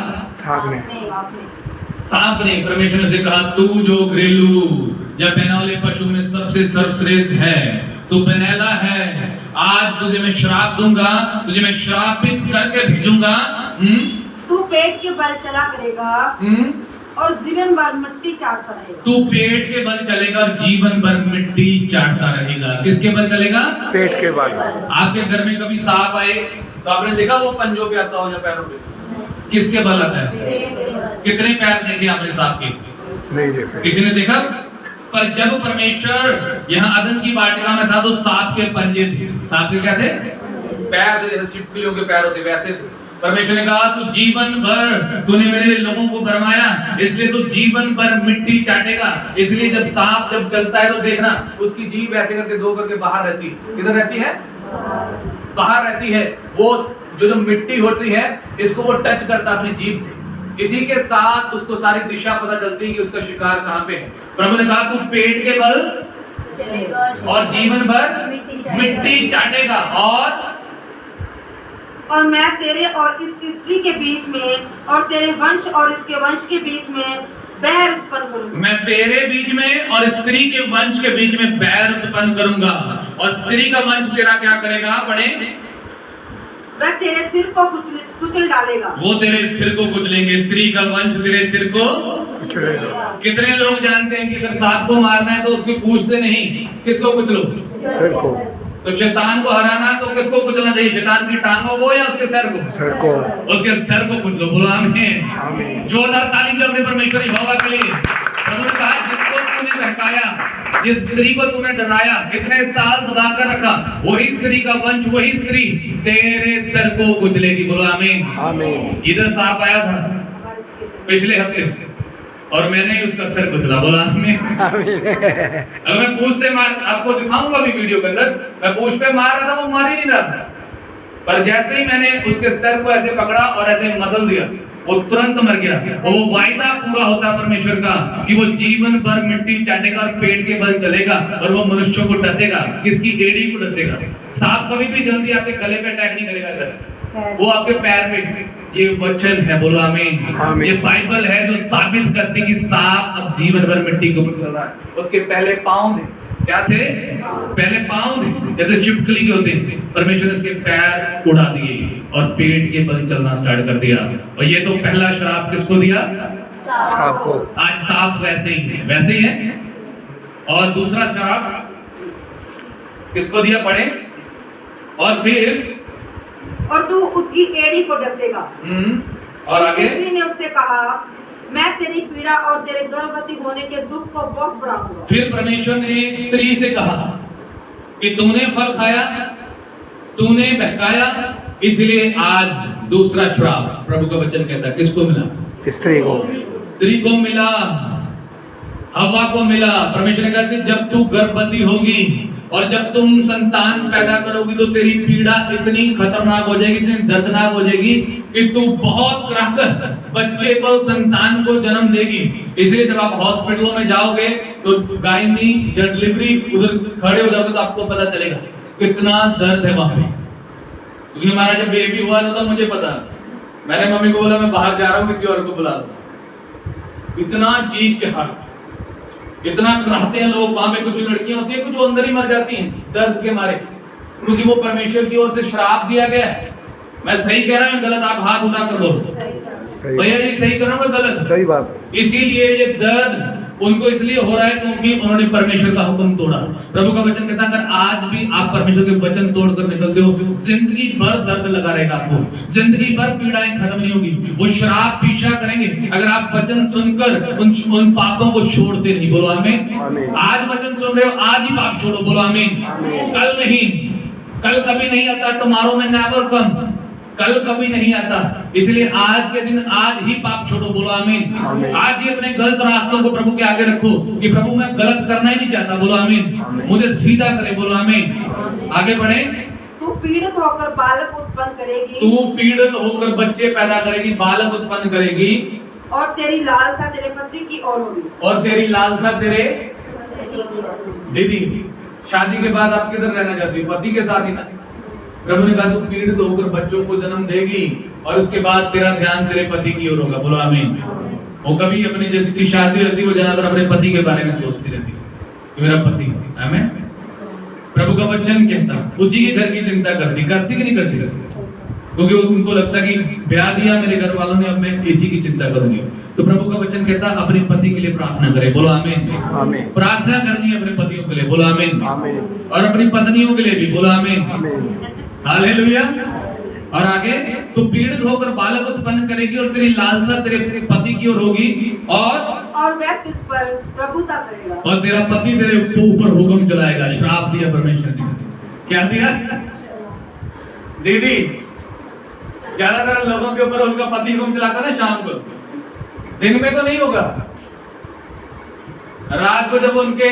A: सांप ने। परमेश्वर ने कहा तू जो घरेलू या बहनौले पशु में सबसे सर्वश्रेष्ठ है तू बेनैला है, आज तुझे मैं श्राप दूंगा, तुझे मैं श्रापित करके भेजूंगा।
B: तू पेट के बल चला करेगा और जीवन भर मिट्टी चाटता रहेगा।
A: तू पेट के बल चलेगा और जीवन भर मिट्टी चाटता रहेगा। किसके बल चलेगा?
C: पेट के बल।
A: आपके घर में कभी सांप आए तो आपने देखा वो पंजों पे आता हो या पैरों पे? किसके बल आता है? कितने पैर देखे आपने सांप के?
C: नहीं देखे।
A: किसी ने देखा? पर जब परमेश्वर यहाँ अदन की वाटिका में था तो सांप के पंजे थे। सांप के क्या थे? पैर थे, जैसे छिपकलियों के पैर होते वैसे थे। परमेश्वर ने कहा तू जीवन भर तूने मेरे लोगों को भरमाया, इसलिए तू जीवन भर मिट्टी चाटेगा। इसलिए जब सांप जब चलता है तो देखना उसकी जीभ ऐसे करके दो करके बाहर रहती है। किधर रहती है? बाहर रहती है। वो जो मिट्टी होती है इसको वो टच करता अपनी जीभ से, इसी के साथ उसको सारी दिशा पता चलती है कि उसका शिकार कहाँ पे है। प्रभु ने कहा तू पेट के बल और जीवन भर मिट्टी चाटेगा
B: और मैं तेरे और इस स्त्री के बीच में और तेरे वंश और इसके वंश के बीच में बैर उत्पन्न करूंगा।
A: मैं तेरे बीच में और स्त्री के वंश के बीच में बैर उत्पन्न करूंगा और स्त्री का वंश तेरा क्या करेगा? पढ़े,
B: वह तेरे सिर को कुचल डालेगा।
A: वो तेरे सिर को कुचलेंगे। स्त्री का वंश तेरे सिर को
C: कुचलेगा।
A: कितने लोग जानते हैं कि अगर सांप को मारना है तो उसकी पूंछ से नहीं, किसको कुचलो?
C: सिर को।
A: तो शैतान को हराना है तो किसको कुचलना चाहिए? शैतान की टांगों को या उसके सर को?
C: सिर को।
A: उसके सर को कुचलो। बोलो आमीन।
C: आमीन।
A: जोरदार ताली दो अपने परमेश्वर यहोवा के लिए। प्रभु ने कहा जिसको तूने बहकाया, जिस स्त्री को तूने डराया, इतने साल दबा कर रखा, वही स्त्री का वंश, वही स्त्री तेरे सर को कुचलेगी। बोलो आमीन।
C: आमीन।
A: इधर सांप आया था पिछले हफ्ते और मैंने ही उसका सर कुचला। बोला आमीन। अब मैं पूंछ से मार, आपको दिखाऊंगा भी वीडियो के अंदर, मैं पूंछ पे मार रहा था, वो मार ही नहीं रहा था, पर जैसे ही मैंने उसके सर को ऐसे पकड़ा और ऐसे मसल दिया वो तुरंत मर गया। और वो वायदा पूरा होता परमेश्वर का कि वो जीवन भर मिट्टी चाटेगा और पेट के बल चलेगा और वो मनुष्यों को डसेगा। किसकी? एड़ी को डसेगा। सांप कभी भी जल्दी आपके गले पे अटैक नहीं करेगा, इधर वो आपके पैर पे। ये वचन है। बोलो आमीन। ये बाइबल है जो साबित करती कि सांप अब जीवन भर मिट्टी के ऊपर चल रहा है। उसके पहले पांव थे, क्या थे? पहले पांव थे जैसे छिपकली के होते हैं। परमेश्वर ने उसके पैर उड़ा दिए और पेट के बल चलना स्टार्ट कर दिया। और ये तो पहला श्राप किसको दिया?
C: सांप को।
A: आज सांप वैसे ही है, वैसे ही है। और दूसरा श्राप किसको दिया? पढ़े। और फिर
B: और तू उसकी एड़ी को डसेगा।
A: और आगे
B: स्त्री ने उससे कहा मैं तेरी पीड़ा और तेरे गर्भवती होने के दुख को बहुत बढ़ाऊंगा।
A: फिर परमेश्वर ने स्त्री से कहा कि तूने फल खाया, तूने बहकाया, इसलिए आज दूसरा श्राप। प्रभु का वचन कहता है किसको मिला?
C: स्त्री को।
A: स्त्री को मिला, हवा को मिला। परमेश्वर ने कहा कि जब तू गर्भवती होगी और जब तुम संतान पैदा करोगी तो तेरी पीड़ा इतनी खतरनाक हो जाएगी, इतनी दर्दनाक हो जाएगी कि तू बहुत कराहकर बच्चे को, संतान को जन्म देगी। इसलिए जब आप हॉस्पिटलों में जाओगे तो गायनी या डिलीवरी उधर खड़े हो जाओगे तो आपको पता चलेगा कितना दर्द है वहां पे। क्योंकि हमारा जब बेबी हुआ था तो मुझे पता, मैंने मम्मी को बोला मैं बाहर जा रहा हूँ, किसी और को बुला दो। इतना चीख चहाड़, इतना कराहते हैं लोग। वहां पे कुछ लड़कियां होती है कुछ अंदर ही मर जाती हैं दर्द के मारे, क्योंकि वो परमेश्वर की ओर से श्राप दिया गया है। मैं सही कह रहा हूँ गलत? आप हाथ उठा कर बोलो भैया जी सही कर रहा हूँ गलत?
C: सही बात।
A: इसीलिए ये दर्द उनको इसलिए हो रहा है क्योंकि उन्होंने परमेश्वर का हुक्म तोड़ा। प्रभु का वचन कहता है अगर आज भी आप परमेश्वर के वचन तोड़कर निकलते हो, जिंदगी भर दर्द लगा रहेगा आपको, जिंदगी भर पीड़ाएं खत्म नहीं होगी, वो शराब पीछा करेंगे अगर आप वचन सुनकर उन पापों को छोड़ते नहीं। बोलो आमीन। आज वचन सुन रहे हो, आज ही पाप छोड़ो। बोलो आमीन। कल नहीं, कल कभी नहीं आता। टुमारो में नेवर कम, कल कभी नहीं आता। इसलिए आज के दिन आज ही पाप छोड़ो। बोलो आमीन। आज ही अपने गलत रास्तों को प्रभु के आगे रखो कि प्रभु मैं गलत करना ही नहीं चाहता। बोलो आमीन। मुझे सीधा करे। बोलो आमीन। आगे बढ़े।
B: तू पीड़ित होकर बालक उत्पन्न करेगी।
A: तू पीड़ित होकर बच्चे पैदा करेगी, बालक उत्पन्न करेगी।
B: और तेरी लालसा तेरे पति की ओर होगी।
A: और तेरी लालसा तेरे दीदी। शादी के बाद आप किधर रहना चाहती हो? पति के साथ ही ना। प्रभु ने कहा तू पीड़ित होकर बच्चों को जन्म देगी और उसके बाद तेरा ध्यान तेरे पति की ओर होगा। बोलो आमीन। वो कभी अपनी जिसकी शादी रहती है वो ज्यादातर अपने पति के बारे में सोचती रहती है कि मेरा पति। आमीन। प्रभु का वचन कहता उसी के घर की चिंता करती कि नहीं करती? क्योंकि उनको लगता कि ब्याह दिया मेरे घर वालों ने, अब मैं इसी की चिंता करूंगी। तो प्रभु का वचन कहता अपने पति के लिए प्रार्थना करे, बोलो आमीन।
C: आमीन।
A: प्रार्थना करनी है अपने पतियों के लिए, बोलो आमीन।
C: आमीन।
A: और अपनी पत्नियों के लिए भी, बोलो आमीन।
C: आमीन।
A: हालेलुया। और आगे, तो पीड़ित होकर बालक उत्पन्न करेगी और तेरी लालसा तेरे पति की ओर होगी
B: और वह तुझ पर प्रभुता करेगा
A: और तेरा पति तेरे ऊपर हुक्म चलाएगा। श्राप दिया परमेश्वर ने। क्या दिया दीदी? ज्यादातर लोगों के ऊपर उनका पति हुक्म चलाता ना शाम को, दिन में तो नहीं होगा, रात को जब उनके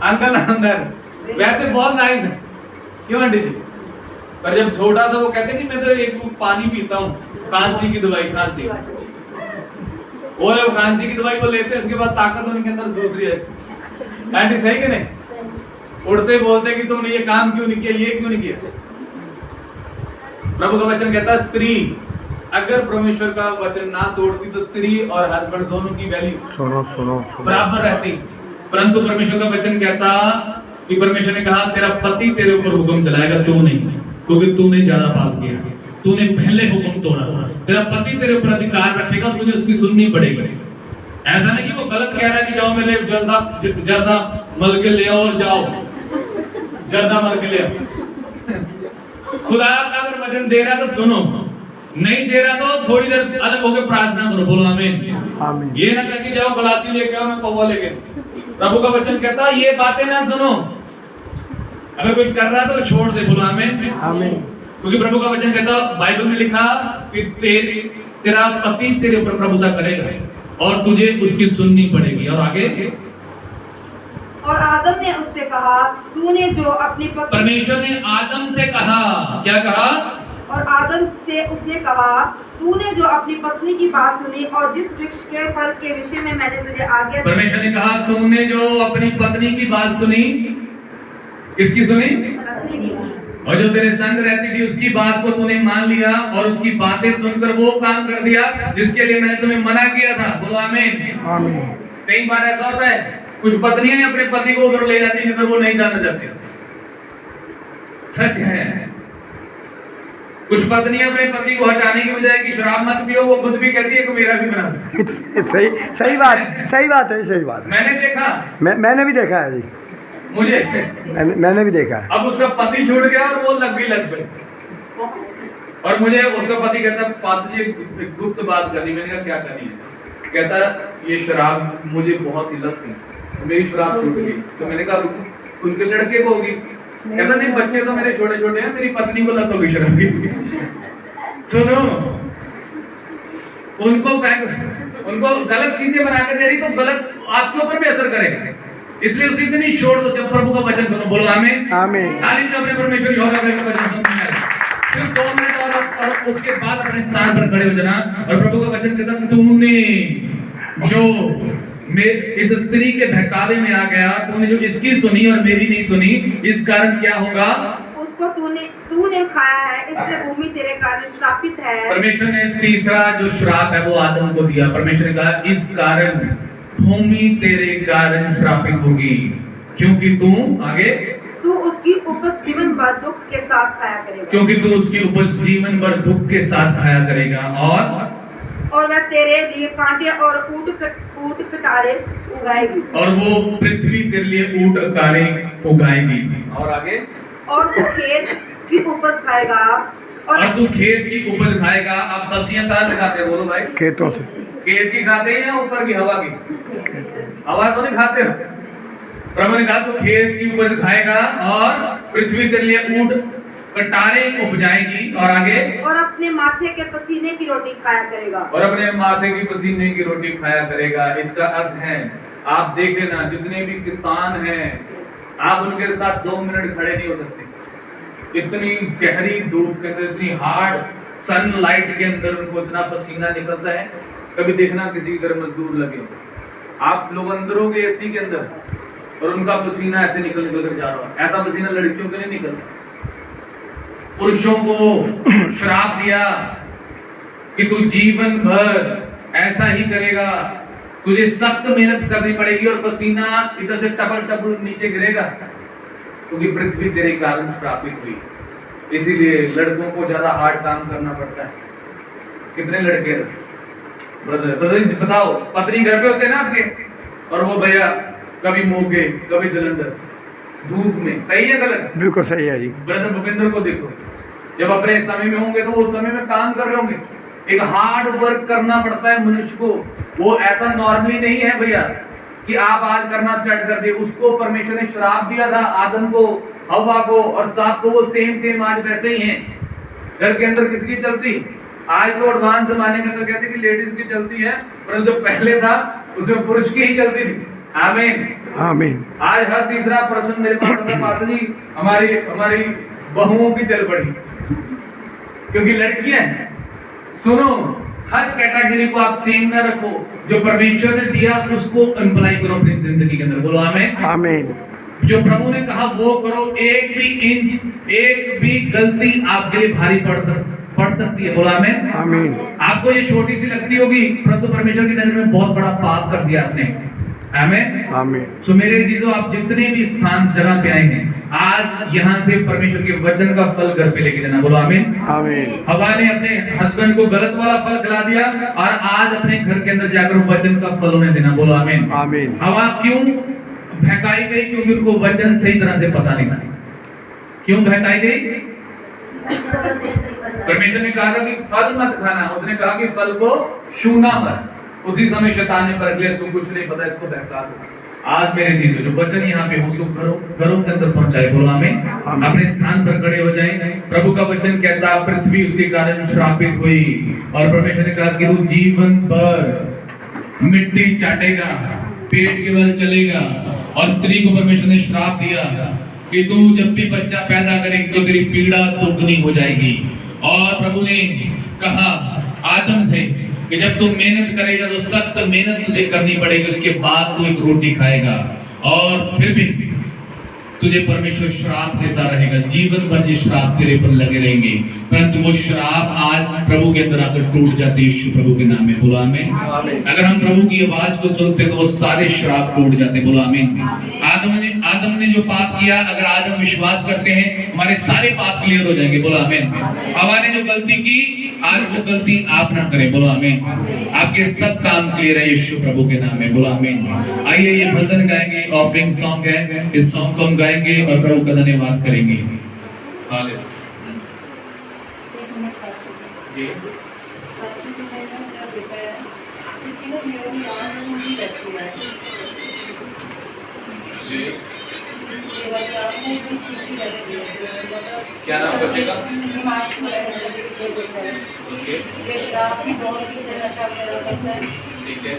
A: अंकल अंदर, वैसे बहुत नाइस है, क्यों आंटी जी? पर जब छोटा सा वो कहते हैं कि मैं तो एक पानी पीता हूँ, खांसी की दवाई, खांसी वो खांसी की दवाई को लेते हैं, उसके बाद ताकत उनके अंदर दूसरी है। आंटी सही कि नहीं? उड़ते बोलते कि तुमने ये काम क्यों नहीं किया, ये क्यों नहीं किया? प्रभु का वचन कहता है स्त्री अगर परमेश्वर का वचन ना तोड़ती तो स्त्री और हस्बैंड दोनों की वैल्यू
C: सुनो सुनो
A: बराबर रहती। परंतु परमेश्वर का वचन कहता कि परमेश्वर ने कहा तेरा पति तेरे ऊपर हुक्म चलाएगा, तू नहीं, क्योंकि तूने ज्यादा पाप किया, तूने पहले हुक्म तोड़ा। तेरा पति तेरे ऊपर अधिकार रखेगा और तुझे उसकी सुननी पड़ेगी। ऐसा नहीं कि वो गलत कह रहा है कि जाओ मेरे जर्दा मल के ले आओ और जाओ जर्दा मल के ले आओ। खुदा का अगर वचन दे रहा तो सुनो, नहीं दे रहा तो थोड़ी देर अलग होकर प्रार्थना करो, बोलो आमीन।
C: आमीन।
A: ये ना करके जाओ गलासी लेके आओ मैं पौवा लेके। प्रभु का वचन कहता ये बातें ना सुनो, अगर कोई कर रहा तो छोड़ दे, बोलो आमीन।
C: आमीन।
A: क्योंकि प्रभु का वचन कहता बाइबल में लिखा कि तेरा पति तेरे ऊपर प्रभुता करेगा और तुझे उसकी सुननी पड़ेगी। और आगे,
B: और आदम ने उससे कहा तूने जो अपनी पत्नी,
A: परमेश्वर ने आदम से कहा, क्या कहा?
B: और आदम से उसने कहा तूने जो अपनी पत्नी की बात सुनी और जिस वृक्ष के फल के विषय में मैंने तुझे आज्ञा दी,
A: परमेश्वर ने कहा तुमने जो अपनी पत्नी की बात सुनी, किसकी सुनी? और जो तेरे संग रहती थी उसकी बात को तूने मान लिया और उसकी बातें सुनकर वो काम कर दिया जिसके लिए मैंने तुम्हें मना किया था, बोलो आमीन।
C: आमीन।
A: कई बार ऐसा होता है कुछ पत्नियां अपने पति को उधर ले जाती जिधर वो नहीं जाना चाहती, सच है। कुछ पत्नियां अपने पति को हटाने की बजाय कि शराब मत पियो, वो खुद भी कहती है कि मेरा भी बना दो।
C: सही बात है, सही बात है।
A: मैंने देखा,
C: मैंने भी देखा है जी,
A: मुझे
C: मैंने भी देखा है।
A: अब उसका पति छूट गया और वो लग भी लग गई और मुझे उसका पति कहता पास जी एक गुप्त बात करनी। मैंने कहा क्या करनी है? कहता ये शराब मुझे बहुत ही लत थी, मेरी शराब छूट गई। तो मैंने कहा उनके लड़के को होगी। कहता नहीं बच्चे तो मेरे छोटे छोटे हैं, मेरी पत्नी को लत होगी शराब की। सुनो, उनको गलत चीजें बना के दे रही तो गलत आपके ऊपर भी असर करेगा, इसलिए उसी दिन ही छोड़ दो जब प्रभु का वचन सुनो, बोलो आमीन।
C: आमीन।
A: तालीम अपने परमेश्वर यहोवा का वचन सुनने आए, सिर्फ 2 मिनट और उसके बाद अपने स्थान पर खड़े हो जाना। और प्रभु का वचन कहता तूने जो इस स्त्री के बहकावे में आ गया, तूने जो इसकी सुनी और मेरी नहीं सुनी, इस कारण क्या होगा?
B: उसको तूने खाया है, इसलिए भूमि तेरे कारण श्रापित है।
A: परमेश्वर ने तीसरा जो श्राप है वो आदम को दिया। परमेश्वर ने कहा इस कारण भूमि तेरे कारण श्रापित होगी, क्योंकि तू आगे
B: तू उसकी उपज जीवन भर दुख के साथ खाया करेगा,
A: क्योंकि तू उसकी उपज जीवन भर दुख के साथ खाया करेगा
B: और वह तेरे लिए कांटे और ऊंट कटारे उगाएगी,
A: और वो पृथ्वी तेरे लिए ऊंट कारे उगाएगी। और आगे,
B: और तू खेत की उपज खाएगा
A: और तू खेत की उपज खाएगा। आप सब्जियां कहाँ से खाते हैं, बोलो भाई?
C: खेतों से।
A: खेत की खाते हैं या ऊपर की हवा की? हवा तो नहीं खाते हो। प्रभु ने कहा तू खेत की उपज खाएगा और पृथ्वी तेरे लिए ऊंट कटारे उपजाएगी। और आगे,
B: और अपने माथे के पसीने की रोटी खाया करेगा,
A: और अपने माथे की पसीने की रोटी खाया करेगा। इसका अर्थ है, आप देख लेना जितने भी किसान हैं, आप उनके साथ 2 मिनट खड़े नहीं हो सकते। इतनी गहरी धूप के अंदर, इतनी हार्ड सनलाइट के अंदर उनको इतना पसीना निकलता है। कभी देखना किसी घर मजदूर लगे, आप लोग अंदर हो गए एसी के अंदर और उनका पसीना ऐसे निकल कर जा रहा है। ऐसा पसीना लड़कियों के नहीं निकलता। पुरुषों को श्राप दिया कि तू जीवन भर ऐसा ही करेगा, तुझे सख्त मेहनत करनी पड़ेगी और पसीना इधर से टपक टपक नीचे गिरेगा, क्योंकि पृथ्वी तेरे कारण श्रापित हुई। इसीलिए लड़कों को ज्यादा हार्ड काम करना पड़ता है। कितने लड़के ब्रदर बताओ, पत्नी घर पे होते हैं ना आपके, और वो भैया कभी मोगे कभी जलंधर धूप में, सही है गलत?
C: बिल्कुल सही है जी।
A: ब्रदर भूपेंद्र को देखो, जब अपने समय में होंगे तो वो समय में काम कर रहे होंगे। एक हार्ड वर्क करना पड़ता है मनुष्य को। वो ऐसा नॉर्मली नहीं है भैया कि आप आज करना स्टार्ट कर दिए। उसको परमेश्वर ने श्राप दिया था, आदम को, हवा को और सांप को, वो सेम आज वैसे ही हैं। घर के अंदर किसकी चलती? आज तो एडवांस जमाने के अंदर कहते कि लेडीज की चलती है, परंतु जो पहले था उसमें पुरुष की ही चलती थी। आमीन
C: आमीन।
A: आज हर तीसरा पर्सन मेरे पास आता है, पास जी हमारी बहुओं की चल पड़ी, क्योंकि लड़कियां हैं। सुनो, हर कैटेगरी को आप सेम ना रखो। जो परमेश्वर ने दिया उसको अप्लाई करो अपनी जिंदगी के अंदर। बोलो आमीन आमीन। जो प्रभु ने कहा वो करो। एक भी इंच, एक भी गलती आपके लिए भारी पड़ सकती है। बोलो आमीन आमीन। आपको ये छोटी सी लगती होगी, परंतु परमेश्वर की नजर में बहुत बड़ा पाप कर दिया आपने। आमीन आमीन। सो मेरे जीजो, आप जितने भी स्थान जगह पे आए हैं, आज यहाँ से परमेश्वर के वचन का फल घर पे लेके जाना। बोलो आमीन आमीन। हवा ने अपने हस्बैंड को गलत वाला फल खिला दिया और आज अपने घर के अंदर जाकर वचन का फल उन्हें देना। बोलो आमीन आमीन। हवा क्यों बहकाई गई? क्योंकि उनको वचन सही तरह से पता नहीं था। क्यों बहकाई गई? परमेश्वर ने कहा था कि फल मत खाना, उसने कहा कि फल को छूना मत। उसी समय शैतान ने परख लिया, इसको कुछ नहीं पता, इसको बहका दो। आज मेरे चीजों जो वचन यहाँ पे उसको घरों के अंदर पहुंचाए। बोलो आमीन। अपने स्थान पर खड़े हो जाएं। प्रभु का वचन कहता है पृथ्वी उसके कारण श्रापित हुई, और परमेश्वर ने कहा कि तू जीवन भर मिट्टी चाटेगा, पेट के बल चलेगा। और स्त्री को परमेश्वर ने श्राप दिया कि तू जब भी बच्चा पैदा करेगी तो तेरी पीड़ा दुगनी हो जाएगी। और प्रभु ने कहा आदम से कि जब तू मेहनत करेगा तो सख्त मेहनत तुझे करनी पड़ेगी, उसके बाद तू एक रोटी खाएगा। और फिर भी तुझे परमेश्वर श्राप देता रहेगा, जीवन भर ये श्राप तेरे पर लगे रहेंगे। परंतु वो श्राप आज प्रभु के अंदर आकर टूट जाते यीशु प्रभु के नाम में। बोलो आमीन। अगर हम प्रभु की आवाज को सुनते तो वो सारे श्राप टूट जाते। बोलो आमीन। आदम ने जो पाप किया, अगर आज हम विश्वास करते हैं हमारे सारे पाप क्लियर हो जाएंगे। बोलो आमीन। हवा ने जो गलती की, आज वो गलती आप ना करें। बोलो आमीन। आपके सब काम क्लियर है यीशु प्रभु के नाम में। बोलो आमीन। आइए ये भजन गाएंगे, ऑफरिंग सॉन्ग है, इस सॉन्ग को हम गाएंगे और प्रभु का धन्यवाद करेंगे। हालेलुया। जी क्या नाम बचेगा? ठीक है।